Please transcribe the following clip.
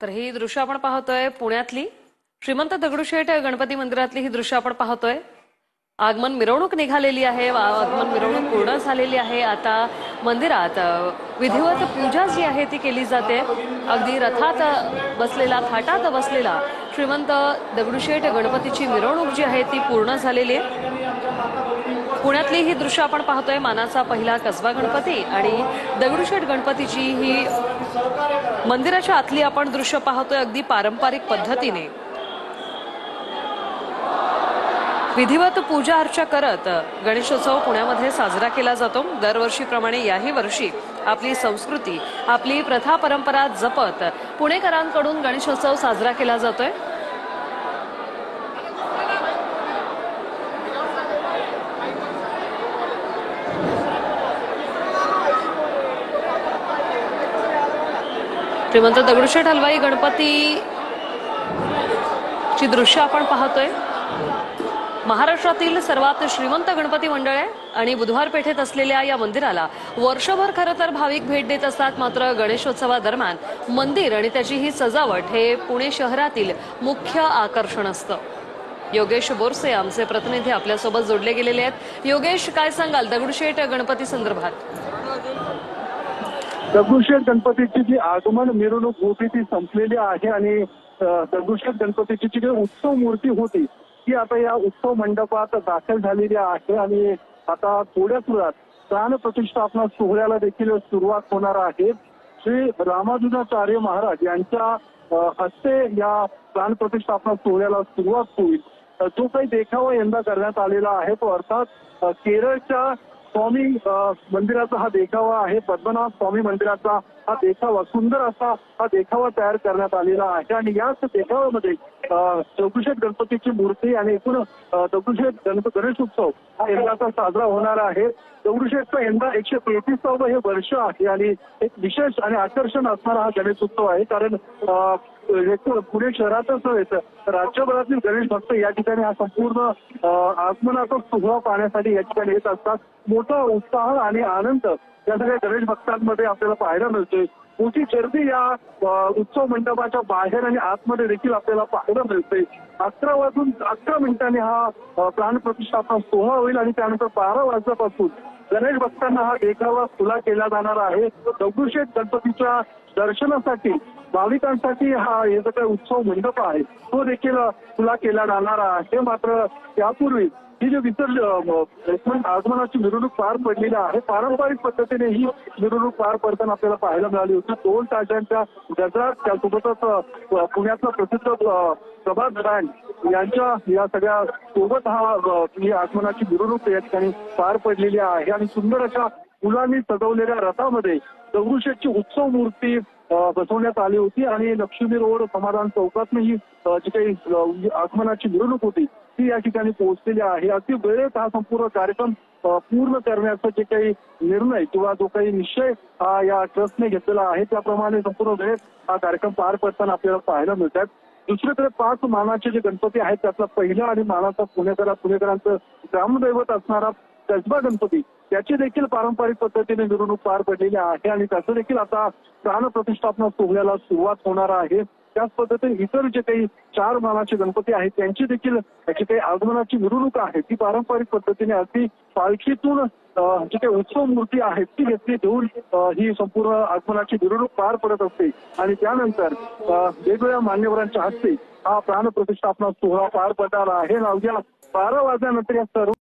तर ही दृश्य आपण पाहतोय पुण्यातली श्रीमंत दगडूशेठ गणपती मंदिरातली ही दृश्य आपण पाहतोय। आगमन मिरवणूक निघालेली आहे, आगमन मिरवणूक पूर्ण झालेली आहे। आता मंदिरात विधिवत पूजा जी आहे ती केली जाते। अगदी रथात बसलेला, थाटात बसलेला श्रीमंत दगडूशेठ गणपतीची मिरवणूक जी आहे ती पूर्ण झालेली आहे। पुण्यातली ही दृश्य आपण पाहतोय। मानाचा पहिला कसबा गणपती आणि दगडूशेठ गणपतीची ही मंदिराच्या आतली आपण दृश्य पाहतोय। अगदी पारंपरिक पद्धतीने विधिवत पूजा अर्चा करत गणेशोत्सव पुण्यामध्ये साजरा केला जातो। दरवर्षीप्रमाणे याही वर्षी आपली संस्कृती, आपली प्रथा परंपरा जपत पुणेकरांकडून गणेशोत्सव साजरा केला जातोय। श्रीमंत दगडूशेठ हलवाई गणपती ची दृश्य आपण पाहतोय। महाराष्ट्रातील सर्वात श्रीमंत गणपती मंडळ आहे आणि बुधवार पेठेत असलेल्या या मंदिराला वर्षभर खरं तर भाविक भेट देत असतात। मात्र गणेशोत्सवादरम्यान मंदिर आणि त्याची ही सजावट हे पुणे शहरातील मुख्य आकर्षण असतं। योगेश बोरसे आमचे प्रतिनिधी आपल्यासोबत जोडले गेलेले आहेत। योगेश, काय सांगाल दगडूशेठ गणपती संदर्भात? दगडूशेठ गणपतीची जी आगमन मिरवणूक होती ती संपलेली आहे आणि दगडूशेठ गणपतीची जी उत्सव मूर्ती होती ती आता या उत्सव मंडपात दाखल झालेली आहे आणि आता थोड्याच वेळात प्राण प्रतिष्ठापना सोहळ्याला देखील सुरुवात होणार आहे। श्री रामानुजाचार्य महाराज यांच्या हस्ते या प्राण प्रतिष्ठापना सोहळ्याला सुरुवात होईल। जो काही देखावा यंदा करण्यात आलेला आहे तो अर्थात केरळच्या स्वामी मंदिराचा हा देखावा आहे। पद्मनाभ स्वामी मंदिराचा हा देखावा, सुंदर असा हा देखावा तयार करण्यात आलेला आहे आणि याच देखाव्यामध्ये दगडूशेठ गणपतीची मूर्ती आणि एकूण दगडूशेठ गणेशोत्सव हा यंदाचा साजरा होणार आहे। दगडूशेठचा यंदा 133वे हे वर्ष आहे आणि एक विशेष आणि आकर्षण असणारा हा गणेशोत्सव आहे। कारण पुणे शहरातच नव्हे तर राज्यभरातील गणेश भक्त या ठिकाणी हा संपूर्ण आगमनाचा सोहळा पाहण्यासाठी या ठिकाणी येत असतात। मोठा उत्साह आणि आनंद या सगळ्या गणेश भक्तांमध्ये आपल्याला पाहायला मिळतोय। मोठी गर्दी या उत्सव मंडपाच्या बाहेर आणि आतमध्ये देखील आपल्याला पाहायला मिळते। 11 वाजून 11 हा प्राण प्रतिष्ठापना सोहळा होईल आणि त्यानंतर 12 वाजल्यापासून गणेश भक्तांना हा देखावा खुला केला जाणार आहे। दगडूशेठ गणपतीच्या दर्शनासाठी भाविकांसाठी हा जो काही उत्सव मंडप आहे तो देखील खुला केला जाणार आहे। मात्र त्यापूर्वी ही जी आगमनाची मिरवणूक पार पडलेली आहे, पारंपरिक पद्धतीने ही मिरवणूक पार पडताना आपल्याला पाहायला मिळाली होती। 2 तासांच्या गजरात, त्यासोबतच पुण्यातला प्रसिद्ध प्रभात बँड यांच्या या सगळ्या सोबत ही आगमनाची मिरवणूक या ठिकाणी पार पडलेली आहे आणि सुंदर अशा फुलांनी सजवलेल्या रथामध्ये दगडूशेठची उत्सव मूर्ती बसवण्यात आली होती आणि लक्ष्मी रोड समाधान चौकातून ही जी काही आगमनाची मिरवणूक होती ती या ठिकाणी पोहोचलेली आहे। अगदी वेळेत हा संपूर्ण कार्यक्रम पूर्ण करण्याचा जे काही निर्णय किंवा जो काही निश्चय या ट्रस्टने घेतलेला आहे त्याप्रमाणे संपूर्ण वेळेत हा कार्यक्रम पार पडताना आपल्याला पाहायला मिळतात। दुसरीकडे 5 मानाचे जे गणपती आहेत त्यातला पहिला आणि मानाचा पुणेकरांचं ग्रामदैवत असणारा कसबा गणपती त्याची देखील पारंपरिक पद्धतीने मिरवणूक पार पडलेली आहे आणि त्याचं देखील आता प्राण प्रतिष्ठापना सोहळ्याला सुरुवात होणार आहे। त्याच पद्धतीने इतर जे काही 4 मानाचे गणपती आहेत त्यांची देखील जी काही आगमनाची मिरवणूक आहे ती पारंपरिक पद्धतीने अगदी पालखीतून जी काही उत्सव मूर्ती आहे ती घेतली देऊन ही संपूर्ण आगमनाची मिरवणूक पार पडत असते आणि त्यानंतर वेगवेगळ्या मान्यवरांच्या हस्ते हा प्राण प्रतिष्ठापना सोहळा पार पडणार आहे। अवघ्या 12 वाजल्यानंतर या सर्व